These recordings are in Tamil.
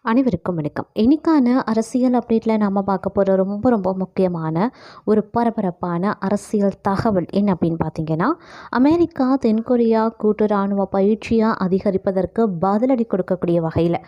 அனைவருக்கும் வணக்கம். இன்னைக்கான அரசியல் அப்டேட்டில் நாம் பார்க்க போகிற ரொம்ப ரொம்ப முக்கியமான ஒரு பரபரப்பான அரசியல் தகவல் என்ன அப்படின்னு பார்த்தீங்கன்னா, அமெரிக்கா தென்கொரியா கூட்டு இராணுவ பயிற்சியாக அதிகரிப்பதற்கு பதிலடி கொடுக்கக்கூடிய வகையில்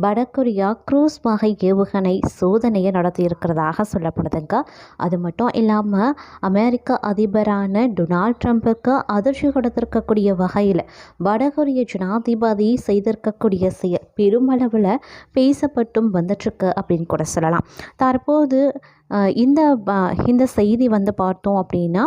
வடகொரியா க்ரூஸ் வகை ஏவுகணை சோதனையை நடத்தி இருக்கிறதாக சொல்லப்படுதுங்க. அது மட்டும் இல்லாமல் அமெரிக்க அதிபரான டொனால்ட் ட்ரம்புக்கு அதிர்ச்சி கொடுத்திருக்கக்கூடிய வகையில் வடகொரிய ஜனாதிபதி செய்திருக்கக்கூடிய செயல் பெருமளவில் பேசப்பட்டும் வந்துட்டுருக்கு அப்படின்னு கூட சொல்லலாம். தற்போது இந்த செய்தி பார்த்தோம் அப்படின்னா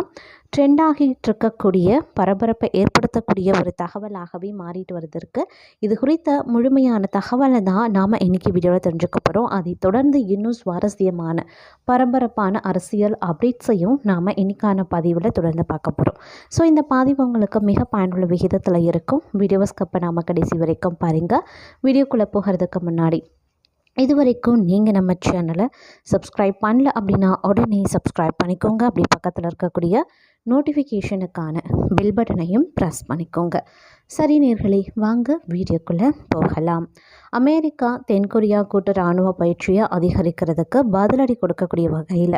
ட்ரெண்டாகிட்டு இருக்கக்கூடிய பரபரப்பை ஏற்படுத்தக்கூடிய ஒரு தகவலாகவே மாறிட்டு வருவதற்கு இது குறித்த முழுமையான தகவலை தான் நாம் இன்றைக்கி வீடியோவில் தெரிஞ்சுக்க போகிறோம். அதை தொடர்ந்து இன்னும் சுவாரஸ்யமான பரபரப்பான அரசியல் அப்டேட்ஸையும் நாம் இன்றைக்கான பதிவில் தொடர்ந்து பார்க்க போகிறோம். ஸோ இந்த பதிவு உங்களுக்கு மிக பயனுள்ள விகிதத்தில் இருக்கும். வீடியோவை ஸ்கிப் நாம் கடைசி வரைக்கும் பாருங்கள். வீடியோக்குள்ளே போகிறதுக்கு முன்னாடி இதுவரைக்கும் நீங்கள் நம்ம சேனலை சப்ஸ்கிரைப் பண்ணல அப்படின்னா உடனே சப்ஸ்கிரைப் பண்ணிக்கோங்க. அப்படி பக்கத்தில் இருக்கக்கூடிய நோட்டிஃபிகேஷனுக்கான பெல் பட்டனையும் ப்ரெஸ் பண்ணிக்கோங்க. சரி நேர்களே, வாங்க வீடியோக்குள்ளே போகலாம். அமெரிக்கா தென்கொரியா கூட்டு இராணுவ பயிற்சியை அதிகரிக்கிறதுக்கு பதிலடி கொடுக்கக்கூடிய வகையில்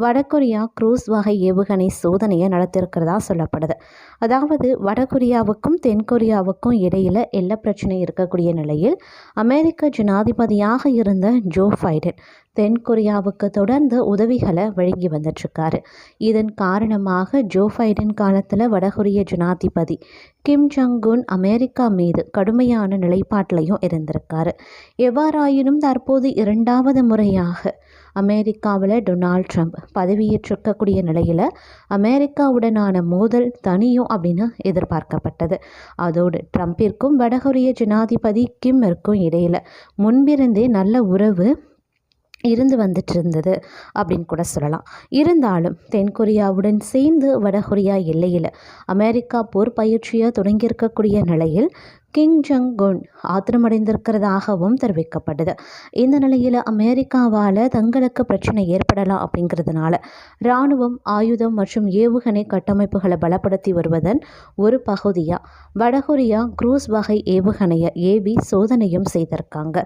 வடகொரியா க்ரூஸ் வகை ஏவுகணை சோதனையை நடத்தியிருக்கிறதா சொல்லப்படுது. அதாவது வடகொரியாவுக்கும் தென்கொரியாவுக்கும் இடையில் எல்லை பிரச்சனை இருக்கக்கூடிய நிலையில் அமெரிக்க ஜனாதிபதியாக இருந்த ஜோ பைடன் தென்கொரியாவுக்கு தொடர்ந்து உதவிகளை வழங்கி வந்துட்டுருக்காரு. இதன் காரணமாக ஜோ பைடன் காலத்தில் வடகொரிய ஜனாதிபதி கிம் ஜங் உன் அமெரிக்கா மீது கடுமையான நிலைப்பாட்டிலையும் இருந்திருக்காரு. எவ்வாறாயினும் தற்போது இரண்டாவது முறையாக அமெரிக்காவில் டொனால்ட் ட்ரம்ப் பதவியேற்றிருக்கக்கூடிய நிலையில் அமெரிக்காவுடனான மோதல் தனியும் அப்படின்னு எதிர்பார்க்கப்பட்டது. அதோடு ட்ரம்பிற்கும் வடகொரிய ஜனாதிபதி கிம்மிற்கும் இடையில் முன்பிருந்தே நல்ல உறவு இருந்து வந்துட்டு இருந்தது அப்படின்னு கூட சொல்லலாம். இருந்தாலும் தென்கொரியாவுடன் சேர்ந்து வடகொரியா எல்லையில் அமெரிக்கா போர் பயிற்சியை தொடங்கியிருக்கக்கூடிய நிலையில் கிம் ஜங் உன் ஆத்திரமடைந்திருக்கிறதாகவும் தெரிவிக்கப்படுது. இந்த நிலையில் அமெரிக்காவால் தங்களுக்கு பிரச்சனை ஏற்படலாம் அப்படிங்கிறதுனால இராணுவம் ஆயுதம் மற்றும் ஏவுகணை கட்டமைப்புகளை பலப்படுத்தி வருவதன் ஒரு பகுதியாக வடகொரியா க்ரூஸ் வகை ஏவுகணையை ஏவி சோதனையும் செய்திருக்காங்க.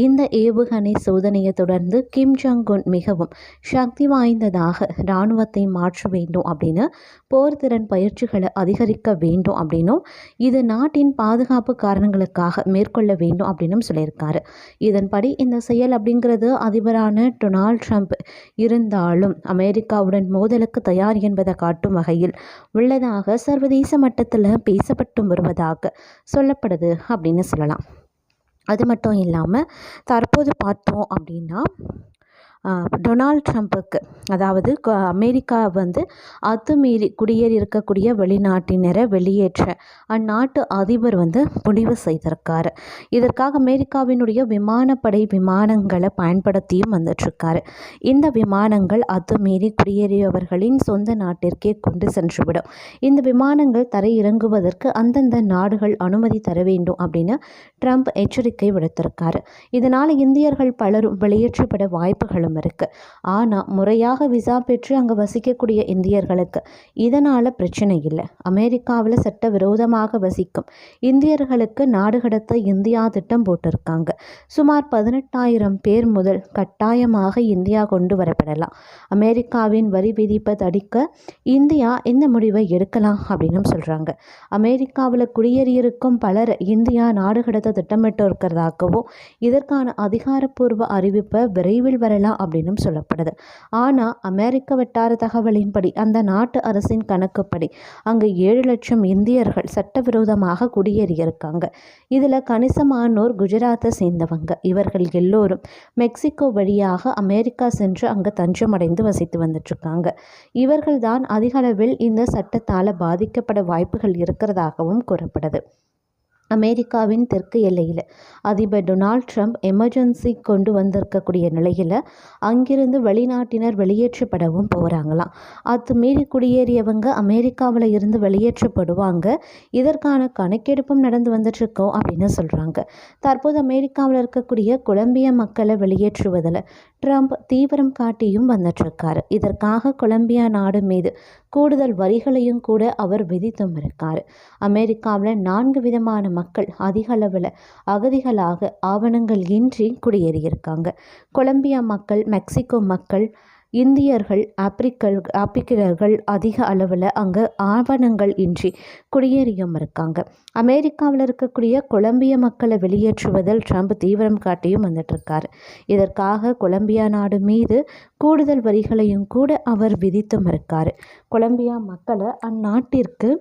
இந்த ஏவுகணை சோதனையை தொடர்ந்து கிம் ஜங் உன் மிகவும் சக்தி வாய்ந்ததாக இராணுவத்தை மாற்ற வேண்டும் அப்படின்னு போர்த்திறன் பயிற்சிகளை அதிகரிக்க வேண்டும் அப்படின்னும் இது நாட்டின் பாதுகாப்பு காரணங்களுக்காக மேற்கொள்ள வேண்டும் அப்படின்னு சொல்லியிருக்காரு. இதன்படி இந்த செயல் அப்படிங்கிறது அதிபரான டொனால்ட் ட்ரம்ப் இருந்தாலும் அமெரிக்காவுடன் மோதலுக்கு தயார் என்பதை காட்டும் வகையில் உள்ளதாக சர்வதேச மட்டத்தில் பேசப்பட்டு வருவதாக சொல்லப்படுது அப்படின்னு சொல்லலாம். அது மட்டும் இல்லாமல் தற்போது பார்த்தோம் அப்படின்னா டொனால்ட் ட்ரம்ப்புக்கு அதாவது அமெரிக்கா அத்துமீறி குடியேறி இருக்கக்கூடிய வெளிநாட்டினரை வெளியேற்ற அந்நாட்டு அதிபர் முடிவு செய்திருக்காரு. இதற்காக அமெரிக்காவினுடைய விமானப்படை விமானங்களை பயன்படுத்தியும் வந்துட்டுருக்காரு. இந்த விமானங்கள் அத்துமீறி குடியேறியவர்களின் சொந்த நாட்டிற்கே கொண்டு சென்றுவிடும். இந்த விமானங்கள் தரை இறங்குவதற்கு அந்தந்த நாடுகள் அனுமதி தர வேண்டும் அப்படின்னு ட்ரம்ப் எச்சரிக்கை விடுத்திருக்காரு. இதனால் இந்தியர்கள் பலரும் வெளியேற்றப்பட வாய்ப்புகளும் இருக்குது. ஆனால் முறையாக விசா பெற்று அங்கே வசிக்கக்கூடிய இந்தியர்களுக்கு இதனால் பிரச்சனை இல்லை. அமெரிக்காவில் சட்டவிரோதமாக வசிக்கும் இந்தியர்களுக்கு நாடு கடத்த இந்தியா திட்டம் போட்டிருக்காங்க. சுமார் 18,000 பேர் முதல் கட்டாயமாக இந்தியா கொண்டு வரப்படலாம். அமெரிக்காவின் வரி விதிப்பை தடுக்க இந்தியா இந்த முடிவை எடுக்கலாம் அப்படின்னு சொல்கிறாங்க. அமெரிக்காவில் குடியேறியிருக்கும் பலர் இந்தியா நாடு கடத்த திட்டமிட்டு இருக்கிறதாகவும் இதற்கான அதிகாரப்பூர்வ அறிவிப்பை விரைவில் வரலாம் அப்படின்னு சொல்லப்படுது. ஆனால் அமெரிக்க வட்டார தகவலின்படி அந்த நாட்டு அரசின் கணக்குப்படி அங்கு 7 லட்சம் இந்தியர்கள் சட்டவிரோதமாக குடியேறியிருக்காங்க. இதில் கணிசமானோர் குஜராத்தை சேர்ந்தவங்க. இவர்கள் எல்லோரும் மெக்சிகோ வழியாக அமெரிக்கா சென்று அங்கே தஞ்சமடைந்து வசித்து வந்துட்டுருக்காங்க. இவர்கள் தான் அதிக அளவில் இந்த சட்டத்தால் பாதிக்கப்பட வாய்ப்புகள் இருக்கிறதாகவும் கூறப்படுது. அமெரிக்காவின் தெற்கு எல்லையில் அதிபர் டொனால்ட் ட்ரம்ப் எமர்ஜென்சி கொண்டு வந்திருக்கக்கூடிய நிலையில் அங்கிருந்து வெளிநாட்டினர் வெளியேற்றப்படவும் போகிறாங்களாம். அத்துமீறி குடியேறியவங்க அமெரிக்காவில் இருந்து வெளியேற்றப்படுவாங்க. இதற்கான கணக்கெடுப்பும் நடந்து வந்துட்டுருக்கோம் அப்படின்னு சொல்கிறாங்க. தற்போது அமெரிக்காவில் இருக்கக்கூடிய கொலம்பிய மக்களை வெளியேற்றுவதில் ட்ரம்ப் தீவிரம் காட்டியும் வந்துட்டுருக்காரு. இதற்காக கொலம்பியா நாடு மீது கூடுதல் வரிகளையும் கூட அவர் விதித்தும் இருக்கார். அமெரிக்காவில் 4 விதமான மக்கள் அதிக அளவில் அகதிகளாக ஆவணங்கள் இன்றி குடியேறியிருக்காங்க. கொலம்பியா மக்கள், மெக்சிகோ மக்கள், இந்தியர்கள், ஆப்பிரிக்கர்கள் அதிக அளவில் அங்கே ஆவணங்கள் இன்றி குடியேறியும் இருக்காங்க. அமெரிக்காவில் இருக்கக்கூடிய கொலம்பிய மக்களை வெளியேற்றுவதில் ட்ரம்ப் தீவிரம் காட்டியும் வந்துட்டுருக்காரு. இதற்காக கொலம்பியா நாடு மீது கூடுதல் வரிகளையும் கூட அவர் விதித்தும் இருக்கார். கொலம்பியா மக்களை அந்நாட்டிற்கு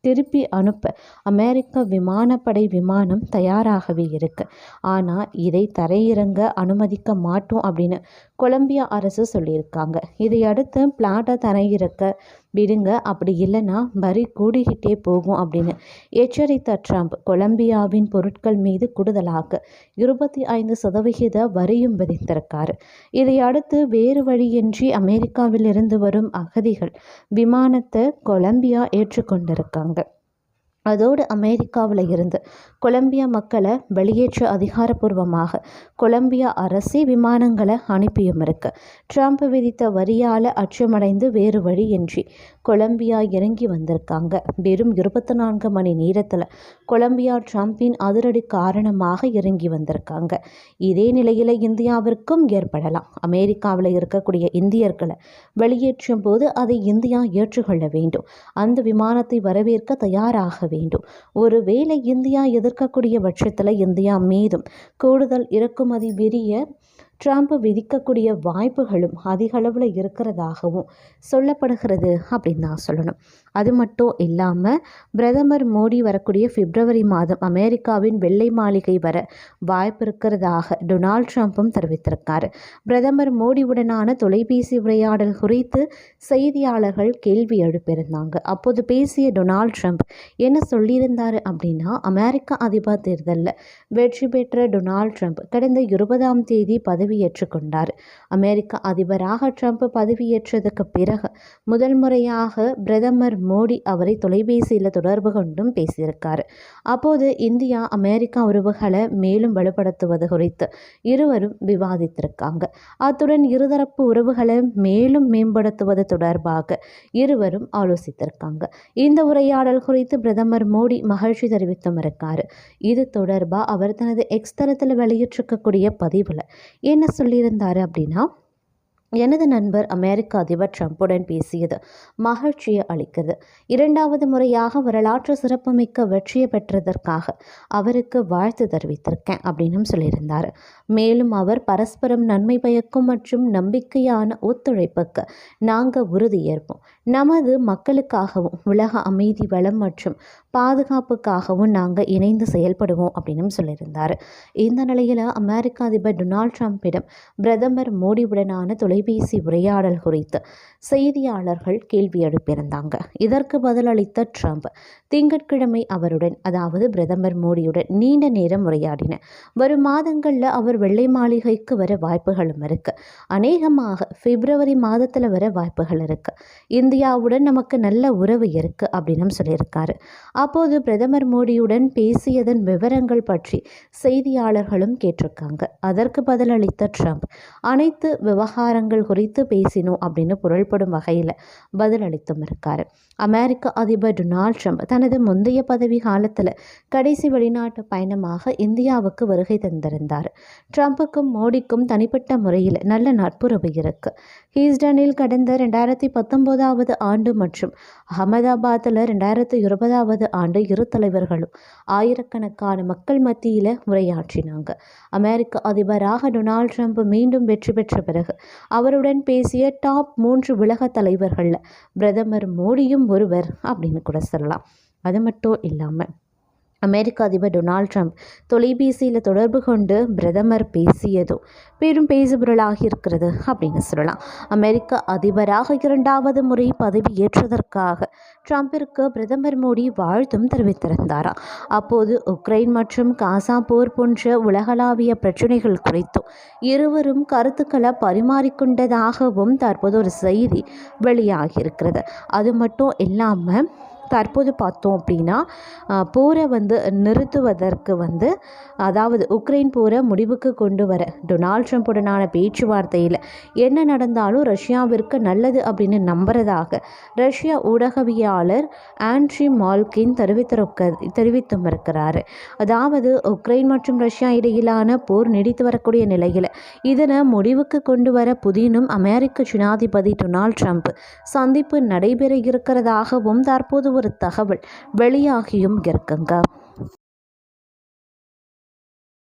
திருப்பி அனுப்ப அமெரிக்க விமானப்படை விமானம் தயாராகவே இருக்கு. ஆனால் இதை தரையிறங்க அனுமதிக்க மாட்டோம் அப்படின்னு கொலம்பியா அரசு சொல்லியிருக்காங்க. இதையடுத்து பிளாட்டை தரையிறக்க விடுங்க, அப்படி இல்லைன்னா வரி கூடிக்கிட்டே போகும் அப்படின்னு எச்சரித்த ட்ரம்ப் கொலம்பியாவின் பொருட்கள் மீது கூடுதலாக 25% வரியும் விதித்திருக்காரு. இதையடுத்து வேறு வழியின்றி அமெரிக்காவில் இருந்து வரும் அகதிகள் விமானத்தை கொலம்பியா ஏற்றுக்கொண்டிருக்காங்க. அதோடு அமெரிக்காவில் இருந்து கொலம்பியா மக்களை வெளியேற்ற அதிகாரப்பூர்வமாக கொலம்பியா அரசே விமானங்களை அனுப்பியும் இருக்கு. ட்ரம்ப் விதித்த வரியால் அச்சமடைந்து வேறு வழியின்றி கொலம்பியா இறங்கி வந்திருக்காங்க. வெறும் 24 மணி நேரத்தில் கொலம்பியா ட்ரம்பின் அதிரடி காரணமாக இறங்கி வந்திருக்காங்க. இதே நிலையில் இந்தியாவிற்கும் ஏற்படலாம். அமெரிக்காவில் இருக்கக்கூடிய இந்தியர்களை வெளியேற்றும் போது அதை இந்தியா ஏற்றுக்கொள்ள வேண்டும். அந்த விமானத்தை வரவேற்க தயாராக வேண்டும். ஒருவேளை இந்தியா எதிர்க்கக்கூடிய பட்சத்தில் இந்தியா மீதும் கூடுதல் இறக்குமதி விரிய ட்ரம்ப் விதிக்கக்கூடிய வாய்ப்புகளும் அதிக அளவில் இருக்கிறதாகவும் சொல்லப்படுகிறது அப்படின்னு தான் சொல்லணும். அது மட்டும் இல்லாமல் பிரதமர் மோடி வரக்கூடிய பிப்ரவரி மாதம் அமெரிக்காவின் வெள்ளை மாளிகை வர வாய்ப்பு இருக்கிறதாக டொனால்ட் ட்ரம்ப்பும் தெரிவித்திருக்காரு. பிரதமர் மோடியுடனான தொலைபேசி உரையாடல் குறித்து செய்தியாளர்கள் கேள்வி எழுப்பியிருந்தாங்க. அப்போது பேசிய டொனால்ட் ட்ரம்ப் என்ன சொல்லியிருந்தார் அப்படின்னா, அமெரிக்க அதிபர் தேர்தலில் வெற்றி பெற்ற டொனால்ட் ட்ரம்ப் கடந்த 20ஆம் தேதி பதவியேற்றுக்கொண்டார். அமெரிக்க அதிபராக ட்ரம்ப் பதவியேற்றதுக்கு பிறகு முதல் முறையாக பிரதமர் மோடி அவரை தொலைபேசியில் தொடர்பு கொண்டும் பேசியிருக்காரு. அப்போது இந்தியா அமெரிக்கா உறவுகளை மேலும் வலுப்படுத்துவது குறித்து இருவரும் விவாதித்திருக்காங்க. அத்துடன் இருதரப்பு உறவுகளை மேலும் மேம்படுத்துவது தொடர்பாக இருவரும் ஆலோசித்திருக்காங்க. இந்த உரையாடல் குறித்து பிரதமர் மோடி மகிழ்ச்சி தெரிவித்தும் இருக்காரு. இது தொடர்பாக அவர் தனது எக்ஸ் தளத்தில் வெளியிட்டிருக்கக்கூடிய பதிவில் என்ன சொல்லியிருந்தாரு அப்படின்னா, எனது நண்பர் அமெரிக்க அதிபர் ட்ரம்புடன் பேசியது மகிழ்ச்சியை அளிக்கிறது. 2வது முறையாக வரலாற்று சிறப்புமிக்க வெற்றியை பெற்றதற்காக அவருக்கு வாழ்த்து தெரிவித்திருக்கேன் அப்படின்னு சொல்லியிருந்தார். மேலும் அவர் பரஸ்பரம் நன்மை பயக்கும் மற்றும் நம்பிக்கையான ஒத்துழைப்புக்கு நாங்கள் உறுதியேற்போம். நமது மக்களுக்காகவும் உலக அமைதி, வளம் மற்றும் பாதுகாப்புக்காகவும் நாங்கள் இணைந்து செயல்படுவோம் அப்படின்னு சொல்லியிருந்தார். இந்த நிலையில் அமெரிக்க அதிபர் டொனால்ட் ட்ரம்பிடம் பிரதமர் மோடியுடனான தொலைபேசி உரையாடல் குறித்து செய்தியாளர்கள் கேள்வி எழுப்பியிருந்தாங்க. இதற்கு பதிலளித்த ட்ரம்ப் திங்கட்கிழமை அவருடன், அதாவது பிரதமர் மோடியுடன் நீண்ட நேரம் உரையாடின. வரும் மாதங்களில் அவர் வெள்ளை மாளிகைக்கு வர வாய்ப்புகளும் இருக்கு. அநேகமாக பிப்ரவரி மாதத்தில் வர வாய்ப்புகள் இருக்கு. இந்தியாவுடன் நமக்கு நல்ல உறவு இருக்கு அப்படின்னு சொல்லியிருக்காரு. அப்போது பிரதமர் மோடியுடன் பேசியதன் விவரங்கள் பற்றி செய்தியாளர்களும் கேட்டிருக்காங்க. அதற்கு பதிலளித்த ட்ரம்ப் அனைத்து விவகாரங்கள் குறித்து பேசினோம் அப்படின்னு பொருள்படும் வகையில் பதிலளித்தும் இருக்காரு. அமெரிக்க அதிபர் டொனால்ட் ட்ரம்ப் தனது முந்தைய பதவி காலத்தில் கடைசி வெளிநாட்டு பயணமாக இந்தியாவுக்கு வருகை தந்திருந்தார். ட்ரம்புக்கும் மோடிக்கும் தனிப்பட்ட முறையில் நல்ல நட்புறவு இருக்கு. ஹூஸ்டனில் கடந்த 2019 ஆண்டு மற்றும் அகமதாபாத்தில் 2020 ஆண்டு இரு தலைவர்களும் ஆயிரக்கணக்கான மக்கள் மத்தியில் உரையாற்றினாங்க. அமெரிக்க அதிபராக டொனால்ட் ட்ரம்ப் மீண்டும் வெற்றி பெற்ற பிறகு அவருடன் பேசிய டாப் 3 உலக தலைவர்களில் பிரதமர் மோடியும் ஒருவர் அப்படின்னு கூட சொல்லலாம். அது மட்டும் இல்லாமல் அமெரிக்க அதிபர் டொனால்ட் ட்ரம்ப் தொலைபேசியில் தொடர்பு கொண்டு பிரதமர் பேசியதும் பெரும் பேசுபொருளாக இருக்கிறது அப்படின்னு சொல்லலாம். அமெரிக்க அதிபராக 2வது முறை பதவி ஏற்றதற்காக ட்ரம்பிற்கு பிரதமர் மோடி வாழ்த்தும் தெரிவித்திருந்தாராம். அப்போது உக்ரைன் மற்றும் காசா போர் போன்ற உலகளாவிய பிரச்சனைகள் குறித்தும் இருவரும் கருத்துக்களை பரிமாறிக்கொண்டதாகவும் தற்போது ஒரு செய்தி வெளியாகியிருக்கிறது. அது மட்டும் இல்லாமல் தற்போது பார்த்தோம் அப்படின்னா போரை நிறுத்துவதற்கு அதாவது உக்ரைன் போரை முடிவுக்கு கொண்டு வர டொனால்ட் ட்ரம்ப்புடனான பேச்சுவார்த்தையில் என்ன நடந்தாலும் ரஷ்யாவிற்கு நல்லது அப்படின்னு நம்புறதாக ரஷ்யா ஊடகவியலாளர் ஆண்ட்ரி மால்கின் தெரிவித்தும் இருக்கிறாரு. அதாவது உக்ரைன் மற்றும் ரஷ்யா இடையிலான போர் நீடித்து வரக்கூடிய நிலையில் இதனை முடிவுக்கு கொண்டு வர புதினும் அமெரிக்க ஜனாதிபதி டொனால்ட் ட்ரம்ப் சந்திப்பு நடைபெற இருக்கிறதாகவும் தற்போது ஒரு தகவல் வெளியாகியும் இருக்குங்க.